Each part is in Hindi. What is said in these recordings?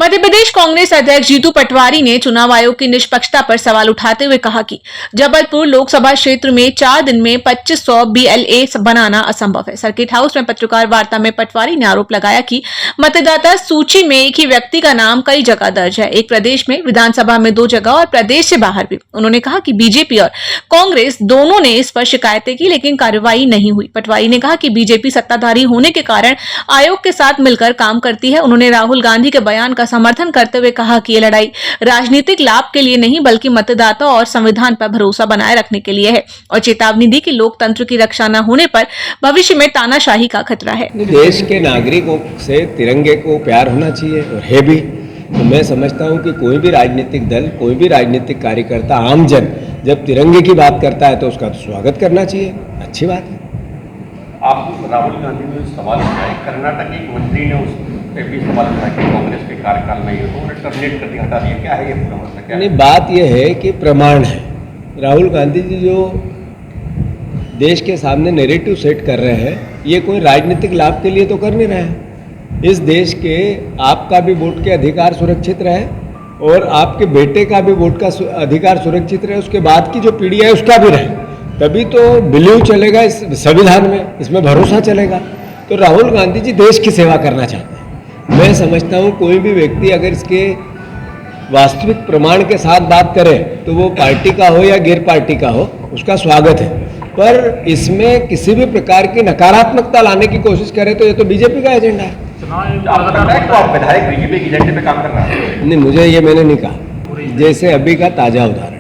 मध्य प्रदेश कांग्रेस अध्यक्ष जीतू पटवारी ने चुनाव आयोग की निष्पक्षता पर सवाल उठाते हुए कहा कि जबलपुर लोकसभा क्षेत्र में 4 दिन में 2500 BLA बनाना असंभव है। सर्किट हाउस में पत्रकार वार्ता में पटवारी ने आरोप लगाया कि मतदाता सूची में एक ही व्यक्ति का नाम कई जगह दर्ज है, एक प्रदेश में, विधानसभा में 2 जगह और प्रदेश से बाहर भी। उन्होंने कहा कि बीजेपी और कांग्रेस दोनों ने इस पर शिकायतें की, लेकिन कार्रवाई नहीं हुई। पटवारी ने कहा कि बीजेपी सत्ताधारी होने के कारण आयोग के साथ मिलकर काम करती है। उन्होंने राहुल गांधी के बयान का समर्थन करते हुए कहा कि ये लड़ाई राजनीतिक लाभ के लिए नहीं बल्कि मतदाता और संविधान पर भरोसा बनाए रखने के लिए है, और चेतावनी दी कि लोकतंत्र की रक्षा न होने पर भविष्य में तानाशाही का खतरा है। देश के नागरिकों से तिरंगे को प्यार होना चाहिए और है भी। तो मैं समझता हूं कि कोई भी राजनीतिक दल, कोई भी राजनीतिक कार्यकर्ता, आमजन जब तिरंगे की बात करता है तो उसका तो स्वागत करना चाहिए, अच्छी बात है। आप राहुल गांधी ने सवाल उठाए, कर्नाटक एक मंत्री ने उस पे भी सवाल उठाया कि कांग्रेस के कार्यकाल में ये तो उन्हें टर्मिनेट कर दिया, हटा दिया। क्या है ये पूरा मसला? क्या नहीं, बात यह है कि प्रमाण है। राहुल गांधी जी जो देश के सामने नैरेटिव सेट कर रहे हैं, ये कोई राजनीतिक लाभ के लिए तो कर नहीं रहे हैं। इस देश के आपका भी वोट के अधिकार सुरक्षित रहे और आपके बेटे का भी वोट का अधिकार सुरक्षित रहे, उसके बाद की जो पीढ़ी है उसका भी रहे, तभी तो बिलीव चलेगा इस संविधान में, इसमें भरोसा चलेगा। तो राहुल गांधी जी देश की सेवा करना चाहते हैं। मैं समझता हूँ कोई भी व्यक्ति अगर इसके वास्तविक प्रमाण के साथ बात करे तो वो पार्टी का हो या गैर पार्टी का हो, उसका स्वागत है। पर इसमें किसी भी प्रकार की नकारात्मकता लाने की कोशिश करे तो ये तो बीजेपी का एजेंडा है। आप विधायक बीजेपी के एजेंडे पे काम कर रहा है? नहीं, मुझे ये मैंने नहीं कहा। जैसे अभी का ताज़ा उदाहरण,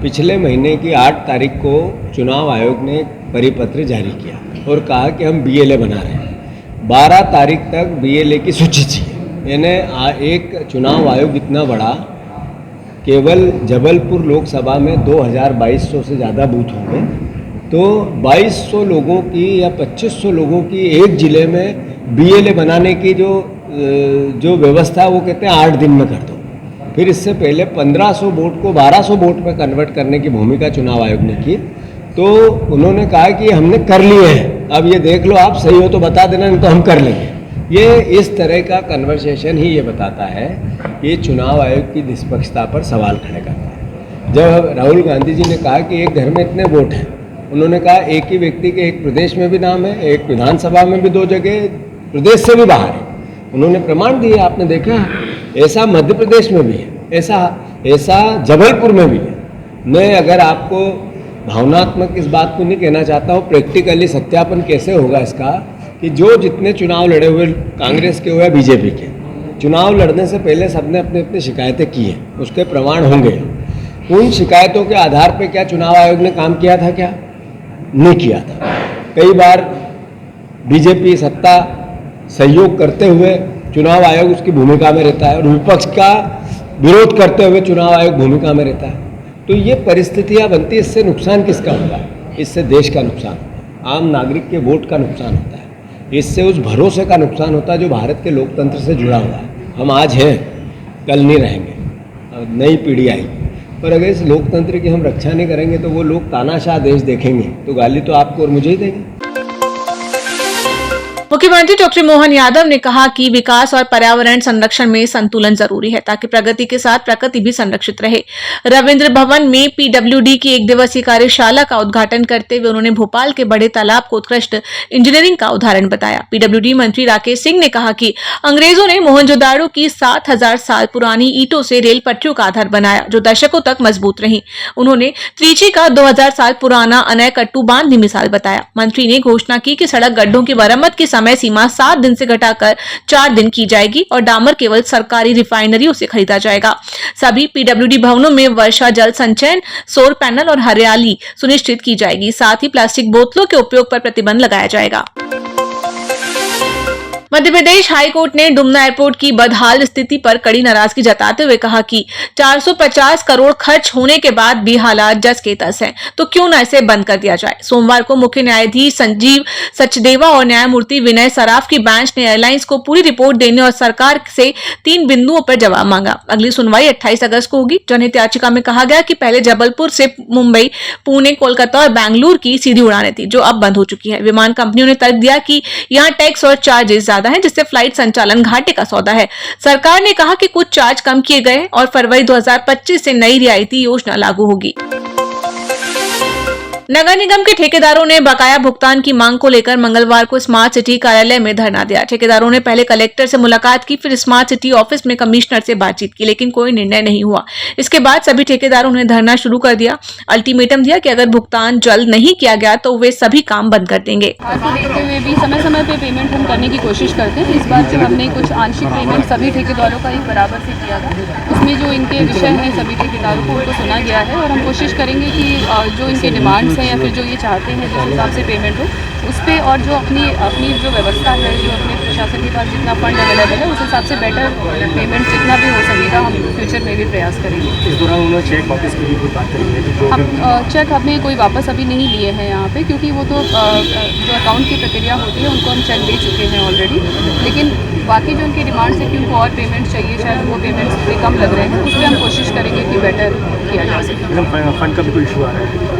पिछले महीने की 8 तारीख को चुनाव आयोग ने परिपत्र जारी किया और कहा कि हम BLA बना रहे हैं। 12 तारीख तक BLA की सूची चाहिए। यानी एक चुनाव आयोग इतना बड़ा, केवल जबलपुर लोकसभा में 2200 से ज़्यादा बूथ होंगे, तो 2200 लोगों की या 2500 लोगों की एक ज़िले में BLA बनाने की जो व्यवस्था, वो कहते हैं 8 दिन में कर दो। फिर इससे पहले 1500 वोट को 1200 वोट में कन्वर्ट करने की भूमिका चुनाव आयोग ने की। तो उन्होंने कहा कि हमने कर लिए हैं, अब ये देख लो, आप सही हो तो बता देना, नहीं तो हम कर लेंगे। ये इस तरह का कन्वर्सेशन ही ये बताता है, ये चुनाव आयोग की निष्पक्षता पर सवाल खड़े करता है। जब राहुल गांधी जी ने कहा कि एक घर में इतने वोट हैं, उन्होंने कहा एक ही व्यक्ति के एक प्रदेश में भी नाम है, एक विधानसभा में भी 2 जगह, प्रदेश से भी बाहर है। उन्होंने प्रमाण दिए, आपने देखा है। ऐसा मध्य प्रदेश में भी है, ऐसा जबलपुर में भी है। मैं अगर आपको भावनात्मक इस बात को नहीं कहना चाहता हूँ, प्रैक्टिकली सत्यापन कैसे होगा इसका, कि जो जितने चुनाव लड़े हुए कांग्रेस के हुए बीजेपी के, चुनाव लड़ने से पहले सबने अपने अपने शिकायतें की हैं, उसके प्रमाण होंगे। उन शिकायतों के आधार पर क्या चुनाव आयोग ने काम किया था? क्या नहीं किया था। कई बार बीजेपी सत्ता सहयोग करते हुए चुनाव आयोग उसकी भूमिका में रहता है और विपक्ष का विरोध करते हुए चुनाव आयोग भूमिका में रहता है। तो ये परिस्थितियां बनती, इससे नुकसान किसका होता है? इससे देश का नुकसान होता है, आम नागरिक के वोट का नुकसान होता है, इससे उस भरोसे का नुकसान होता है जो भारत के लोकतंत्र से जुड़ा हुआ है। हम आज हैं, कल नहीं रहेंगे, नई पीढ़ी आएगी, पर अगर इस लोकतंत्र की हम रक्षा नहीं करेंगे तो वो लोग तानाशाह देश देखेंगे, तो गाली तो आपको और मुझे ही देंगे। मुख्यमंत्री डॉक्टर मोहन यादव ने कहा कि विकास और पर्यावरण संरक्षण में संतुलन जरूरी है ताकि प्रगति के साथ प्रकृति भी संरक्षित रहे। रविंद्र भवन में PWD की 1 दिवसीय कार्यशाला का उद्घाटन करते हुए उन्होंने भोपाल के बड़े तालाब को उत्कृष्ट इंजीनियरिंग का उदाहरण बताया। PWD मंत्री राकेश सिंह ने कहा कि अंग्रेजों ने मोहनजोदाड़ो की 7000 साल पुरानी ईंटों से रेल पटरियों का आधार बनाया जो दशकों तक मजबूत रही। उन्होंने त्रिची का 2000 साल पुराना अनैकट्टू बांध भी मिसाल बताया। मंत्री ने घोषणा की कि सड़क गड्ढों की मरम्मत की समय सीमा 7 दिन से घटाकर 4 दिन की जाएगी और डामर केवल सरकारी रिफाइनरियों से खरीदा जाएगा। सभी PWD भवनों में वर्षा जल संचयन, सौर पैनल और हरियाली सुनिश्चित की जाएगी। साथ ही प्लास्टिक बोतलों के उपयोग पर प्रतिबंध लगाया जाएगा। मध्य प्रदेश हाईकोर्ट ने डुमना एयरपोर्ट की बदहाल स्थिति पर कड़ी नाराजगी जताते हुए कहा कि 450 करोड़ खर्च होने के बाद भी हालात जस के तस हैं, तो क्यों न इसे बंद कर दिया जाए। सोमवार को मुख्य न्यायाधीश संजीव सचदेवा और न्यायमूर्ति विनय सराफ की बेंच ने एयरलाइंस को पूरी रिपोर्ट देने और सरकार से 3 बिंदुओं पर जवाब मांगा। अगली सुनवाई 28 अगस्त को होगी। जनहित याचिका में कहा गया कि पहले जबलपुर से मुंबई, पुणे, कोलकाता और बेंगलुरु की सीधी उड़ानें थी जो अब बंद हो चुकी है। विमान कंपनियों ने तर्क दिया कि यहाँ टैक्स और चार्जेस वादा है, जिससे फ्लाइट संचालन घाटे का सौदा है। सरकार ने कहा कि कुछ चार्ज कम किए गए और फरवरी 2025 से नई रियायती योजना लागू होगी। नगर निगम के ठेकेदारों ने बकाया भुगतान की मांग को लेकर मंगलवार को स्मार्ट सिटी कार्यालय में धरना दिया। ठेकेदारों ने पहले कलेक्टर से मुलाकात की, फिर स्मार्ट सिटी ऑफिस में कमिश्नर से बातचीत की, लेकिन कोई निर्णय नहीं हुआ। इसके बाद सभी ठेकेदारों ने धरना शुरू कर दिया। अल्टीमेटम दिया कि अगर भुगतान जल्द नहीं किया गया तो वे सभी काम बंद कर देंगे। को देखते हुए भी समय समय पे पेमेंट हम करने की कोशिश करते हैं। इस बार जो हमने कुछ आंशिक पेमेंट सभी ठेकेदारों का एक बराबर से किया था, उसमें जो इनके विषय हैं सभी ठेकेदारों को उनको सुना गया है और हम कोशिश करेंगे कि जो इनके डिमांड्स हैं या फिर जो ये चाहते हैं जिस हिसाब से पेमेंट हो उस पर, और जो अपनी जो व्यवस्था है, जो अपने प्रशासन के पास जितना फंड अवेलेबल है उस हिसाब से बेटर पेमेंट जितना भी हो सकेगा हम फ्यूचर में भी प्रयास करेंगे। इस दौरान उन्होंने चेक वापस की भी कोई बात करेंगे? हम चेक हमने कोई वापस अभी नहीं लिए हैं यहाँ पे, क्योंकि वो तो जो अकाउंट की प्रक्रिया होती है उनको हम चेक दे चुके हैं ऑलरेडी। लेकिन बाकी जो उनकी डिमांड्स है कि उनको और पेमेंट चाहिए, शायद वो पेमेंट्स भी कम लग रहे हैं, उस पर हम कोशिश करेंगे कि बेटर किया जा सके। फंड का भी कोई इशू आ रहा है?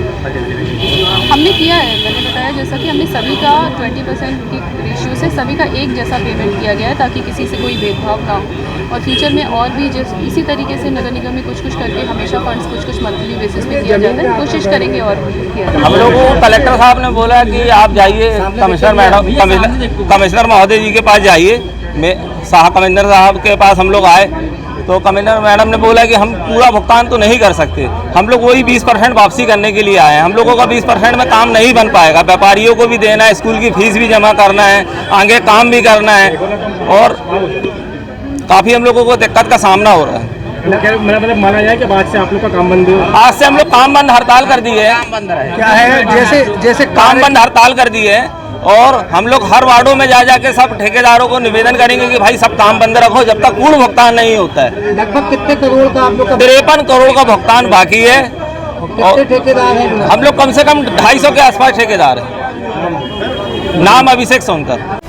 हमने किया है, मैंने बताया जैसा कि हमने सभी का 20% की रेशियो से सभी का एक जैसा पेमेंट किया गया है ताकि किसी से कोई भेदभाव ना हो। और फ्यूचर में और भी इसी तरीके से नगर निगम में कुछ करके हमेशा फंड्स कुछ मंथली बेसिस पे किया जाता है, कोशिश करेंगे और किया जाए। हम लोगों को कलेक्टर साहब ने बोला कि आप जाइए कमिश्नर महोदय जी के पास जाइए। कमिश्नर साहब के पास हम लोग आए तो कमिश्नर मैडम ने बोला कि हम पूरा भुगतान तो नहीं कर सकते, हम लोग वही 20% वापसी करने के लिए आए हैं। हम लोगों का 20% में काम नहीं बन पाएगा, व्यापारियों को भी देना है, स्कूल की फीस भी जमा करना है, आगे काम भी करना है और काफ़ी हम लोगों को दिक्कत का सामना हो रहा है। मतलब माना जाए कि बाद से आप लोग का काम बंद हो? आज से हम लोग काम बंद हड़ताल कर दी है। क्या है जैसे काम बंद हड़ताल कर दी है और हम लोग हर वार्डों में जा जाके सब ठेकेदारों को निवेदन करेंगे कि भाई सब काम बंद रखो जब तक पूर्ण भुगतान नहीं होता है। लगभग कितने करोड़ का आप लोग का? 53 करोड़ का भुगतान बाकी है। कितने ठेकेदार हैं? हम लोग कम से कम 250 के आसपास ठेकेदार हैं। नाम अभिषेक सोनकर।